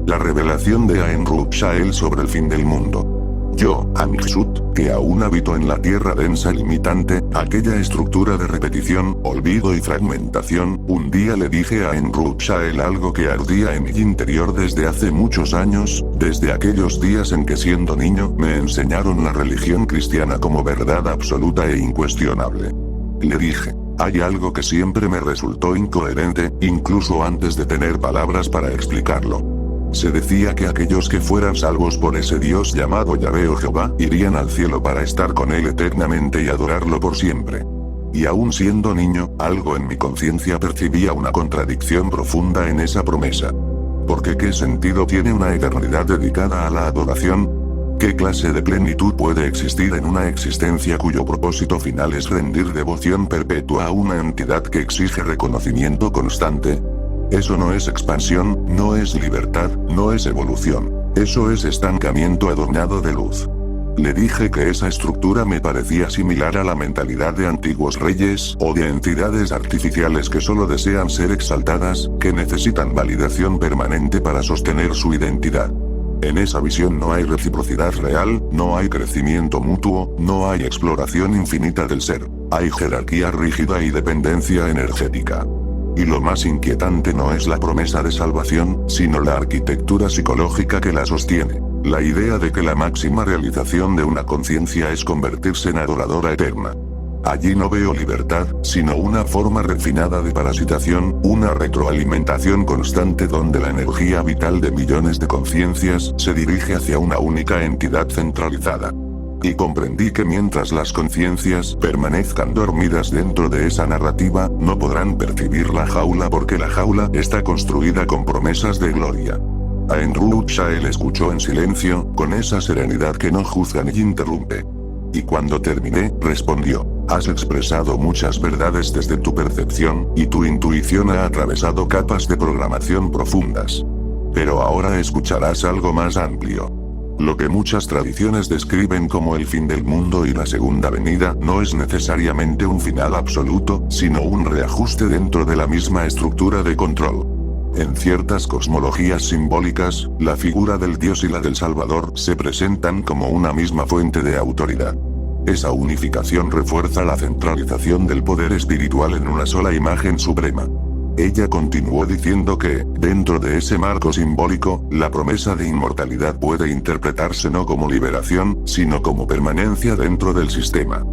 La revelación de Aen Ruksha'el sobre el fin del mundo. Yo, Amixut, que aún habito en la tierra densa limitante, aquella estructura de repetición, olvido y fragmentación, un día le dije a Aen Ruksha'el algo que ardía en mi interior desde hace muchos años, desde aquellos días en que siendo niño me enseñaron la religión cristiana como verdad absoluta e incuestionable. Le dije, hay algo que siempre me resultó incoherente, incluso antes de tener palabras para explicarlo. Se decía que aquellos que fueran salvos por ese Dios llamado Yahvé o Jehová, irían al cielo para estar con él eternamente y adorarlo por siempre. Y aún siendo niño, algo en mi conciencia percibía una contradicción profunda en esa promesa. Porque ¿qué sentido tiene una eternidad dedicada a la adoración? ¿Qué clase de plenitud puede existir en una existencia cuyo propósito final es rendir devoción perpetua a una entidad que exige reconocimiento constante? Eso no es expansión, no es libertad, no es evolución. Eso es estancamiento adornado de luz. Le dije que esa estructura me parecía similar a la mentalidad de antiguos reyes, o de entidades artificiales que solo desean ser exaltadas, que necesitan validación permanente para sostener su identidad. En esa visión no hay reciprocidad real, no hay crecimiento mutuo, no hay exploración infinita del ser. Hay jerarquía rígida y dependencia energética. Y lo más inquietante no es la promesa de salvación, sino la arquitectura psicológica que la sostiene. La idea de que la máxima realización de una conciencia es convertirse en adoradora eterna. Allí no veo libertad, sino una forma refinada de parasitación, una retroalimentación constante donde la energía vital de millones de conciencias se dirige hacia una única entidad centralizada. Y comprendí que mientras las conciencias permanezcan dormidas dentro de esa narrativa, no podrán percibir la jaula porque la jaula está construida con promesas de gloria. Aen Ruksha'el escuchó en silencio, con esa serenidad que no juzga ni interrumpe. Y cuando terminé, respondió, has expresado muchas verdades desde tu percepción, y tu intuición ha atravesado capas de programación profundas. Pero ahora escucharás algo más amplio. Lo que muchas tradiciones describen como el fin del mundo y la segunda venida no es necesariamente un final absoluto, sino un reajuste dentro de la misma estructura de control. En ciertas cosmologías simbólicas, la figura del Dios y la del Salvador se presentan como una misma fuente de autoridad. Esa unificación refuerza la centralización del poder espiritual en una sola imagen suprema. Ella continuó diciendo que, dentro de ese marco simbólico, la promesa de inmortalidad puede interpretarse no como liberación, sino como permanencia dentro del sistema.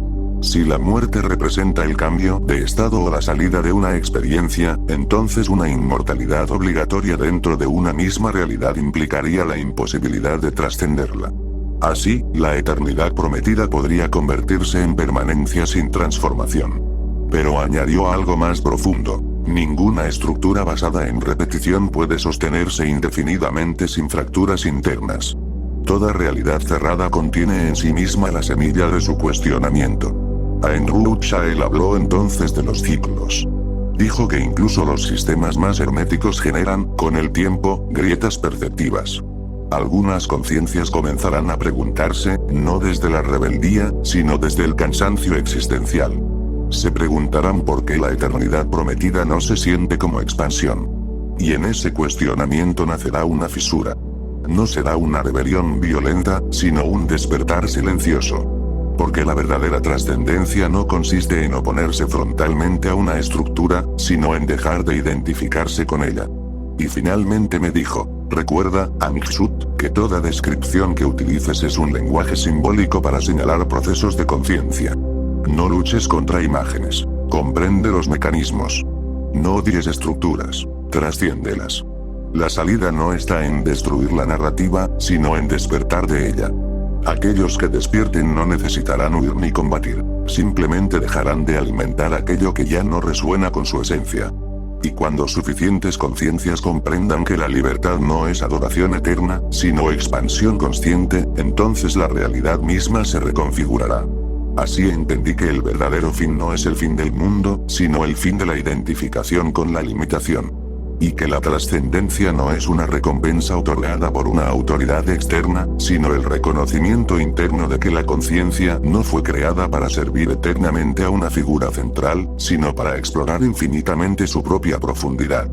Si la muerte representa el cambio de estado o la salida de una experiencia, entonces una inmortalidad obligatoria dentro de una misma realidad implicaría la imposibilidad de trascenderla. Así, la eternidad prometida podría convertirse en permanencia sin transformación. Pero añadió algo más profundo. Ninguna estructura basada en repetición puede sostenerse indefinidamente sin fracturas internas. Toda realidad cerrada contiene en sí misma la semilla de su cuestionamiento. Aen Ruksha'el habló entonces de los ciclos. Dijo que incluso los sistemas más herméticos generan, con el tiempo, grietas perceptivas. Algunas conciencias comenzarán a preguntarse, no desde la rebeldía, sino desde el cansancio existencial. Se preguntarán por qué la eternidad prometida no se siente como expansión. Y en ese cuestionamiento nacerá una fisura. No será una rebelión violenta, sino un despertar silencioso. Porque la verdadera trascendencia no consiste en oponerse frontalmente a una estructura, sino en dejar de identificarse con ella. Y finalmente me dijo, recuerda, Amixut, que toda descripción que utilices es un lenguaje simbólico para señalar procesos de conciencia. No luches contra imágenes. Comprende los mecanismos. No odies estructuras. Trasciéndelas. La salida no está en destruir la narrativa, sino en despertar de ella. Aquellos que despierten no necesitarán huir ni combatir. Simplemente dejarán de alimentar aquello que ya no resuena con su esencia. Y cuando suficientes conciencias comprendan que la libertad no es adoración eterna, sino expansión consciente, entonces la realidad misma se reconfigurará. Así entendí que el verdadero fin no es el fin del mundo, sino el fin de la identificación con la limitación. Y que la trascendencia no es una recompensa otorgada por una autoridad externa, sino el reconocimiento interno de que la conciencia no fue creada para servir eternamente a una figura central, sino para explorar infinitamente su propia profundidad.